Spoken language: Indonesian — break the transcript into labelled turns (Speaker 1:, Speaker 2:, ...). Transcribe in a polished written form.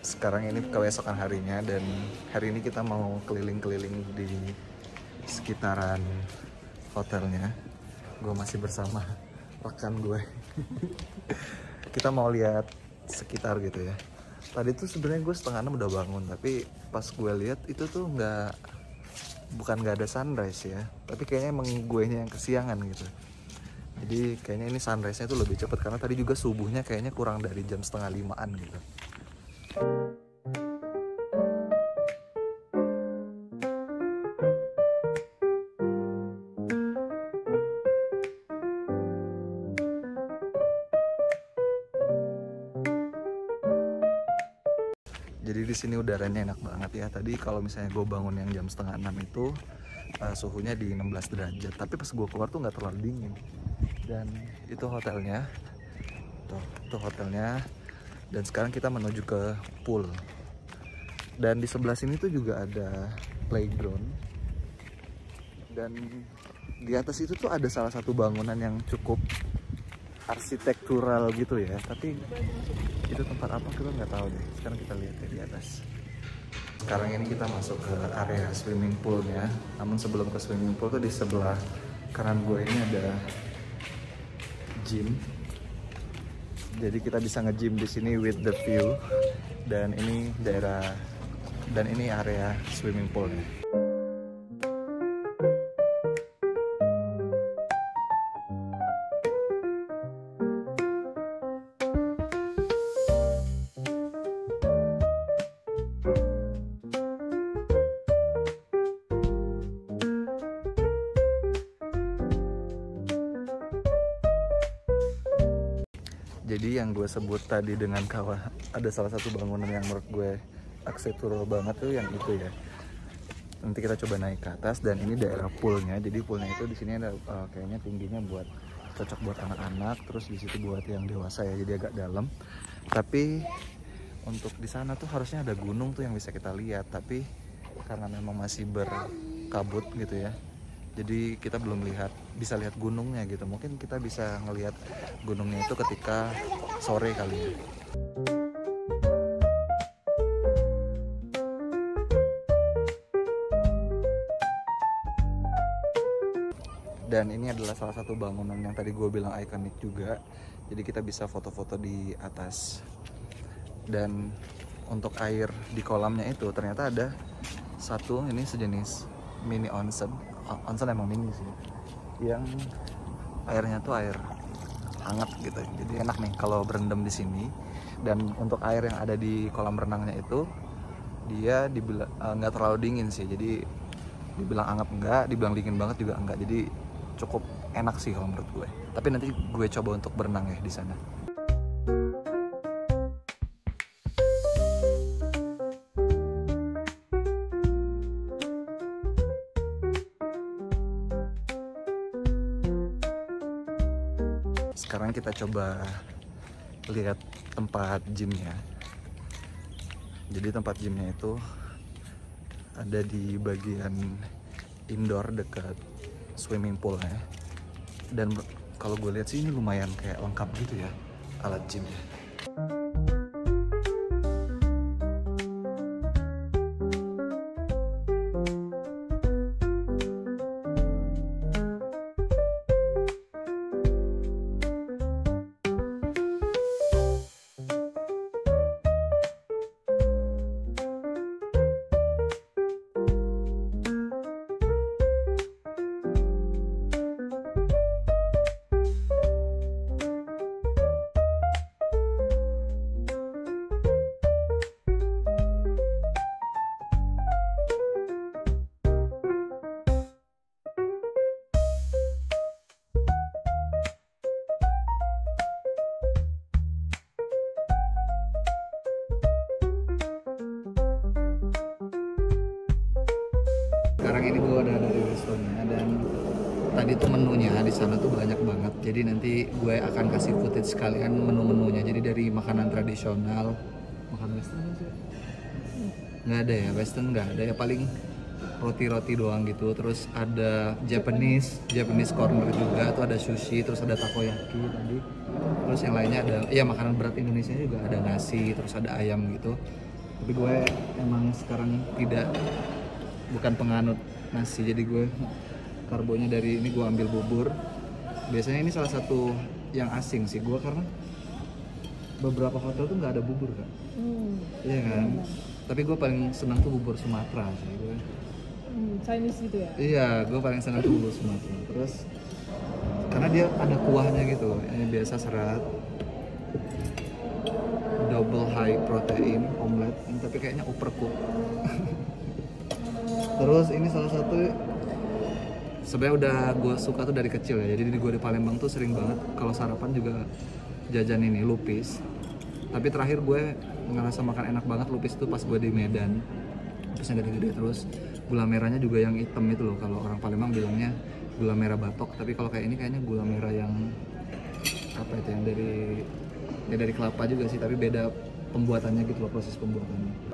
Speaker 1: Sekarang ini keesokan harinya dan hari ini kita mau keliling-keliling di sekitaran hotelnya. Gue masih bersama rekan gue. Kita mau lihat sekitar gitu ya. Tadi tuh sebenarnya gue 5:30 udah bangun, tapi pas gue lihat itu tuh bukan nggak ada sunrise ya, tapi kayaknya emang gue yang kesiangan gitu. Jadi kayaknya ini sunrise-nya tuh lebih cepat karena tadi juga subuhnya kayaknya kurang dari jam 4:30 gitu. Jadi di sini udaranya enak banget ya. Tadi kalau misalnya gue bangun yang jam 5:30 itu suhunya di 16 derajat. Tapi pas gue keluar tuh nggak terlalu dingin. Dan itu hotelnya. Tuh hotelnya. Dan sekarang kita menuju ke pool. Dan di sebelah sini tuh juga ada playground. Dan di atas itu tuh ada salah satu bangunan yang cukup arsitektural gitu ya. Tapi itu tempat apa kita nggak tahu deh. Sekarang kita lihat ya di atas. Sekarang ini kita masuk ke area swimming poolnya. Namun sebelum ke swimming pool tuh di sebelah kanan gue ini ada gym. Jadi kita bisa nge-gym di sini with the view. Dan ini area swimming poolnya. Jadi yang gue sebut tadi dengan ada salah satu bangunan yang menurut gue arsitektural banget tuh yang itu ya. Nanti kita coba naik ke atas dan ini daerah poolnya. Jadi poolnya itu di sini ada kayaknya tingginya cocok buat anak-anak. Terus di situ buat yang dewasa ya, jadi agak dalam. Tapi untuk di sana tuh harusnya ada gunung tuh yang bisa kita lihat. Tapi karena memang masih berkabut gitu ya. Jadi kita belum bisa lihat gunungnya gitu. Mungkin kita bisa ngelihat gunungnya itu ketika sore kali ya. Dan ini adalah salah satu bangunan yang tadi gue bilang ikonik juga. Jadi kita bisa foto-foto di atas. Dan untuk air di kolamnya itu ternyata ada satu ini sejenis mini onsen. Onsen emang mini sih, yang airnya tuh air hangat gitu, jadi enak nih kalau berendam di sini. Dan untuk air yang ada di kolam renangnya itu dia dibilang nggak terlalu dingin sih, jadi dibilang anget enggak, dibilang dingin banget juga enggak, jadi cukup enak sih kalau menurut gue. Tapi nanti gue coba untuk berenang ya di sana. Sekarang kita coba lihat tempat gymnya. Jadi tempat gymnya itu ada di bagian indoor dekat swimming pool ya. Dan kalau gue lihat sih ini lumayan kayak lengkap gitu ya alat gymnya. Sekarang ini gue udah ada di restorannya dan tadi tuh menunya di sana tuh banyak banget. Jadi nanti gue akan kasih footage sekalian menu-menunya. Jadi dari makanan tradisional, makanan western sih nggak ada ya, western nggak ada ya, paling roti-roti doang gitu. Terus ada Japanese corner juga, tuh ada sushi, terus ada takoyaki tadi. Terus yang lainnya ada ya makanan berat Indonesia juga, ada nasi, terus ada ayam gitu. Tapi gue emang sekarang bukan penganut nasi, jadi gue karbonya dari ini gue ambil bubur. Biasanya ini salah satu yang asing sih gue, karena beberapa hotel tuh nggak ada bubur kan. Iya kan. Tapi gue paling senang tuh bubur Sumatera sih gue.
Speaker 2: Chinese gitu ya?
Speaker 1: Iya, gue paling senang tuh bubur Sumatera. Terus karena dia ada kuahnya gitu, ini biasa serat, double high protein omelet, tapi kayaknya overcook. Terus ini salah satu sebenarnya udah gue suka tuh dari kecil ya. Jadi gue di Palembang tuh sering banget kalau sarapan juga jajan ini lupis. Tapi terakhir gue ngerasa makan enak banget lupis tuh pas gue di Medan. Lupisnya gede-gede, terus gula merahnya juga yang hitam itu loh. Kalau orang Palembang bilangnya gula merah batok, tapi kalau kayak ini kayaknya gula merah yang apa itu, yang dari kelapa juga sih, tapi beda pembuatannya gitu loh, proses pembuatannya.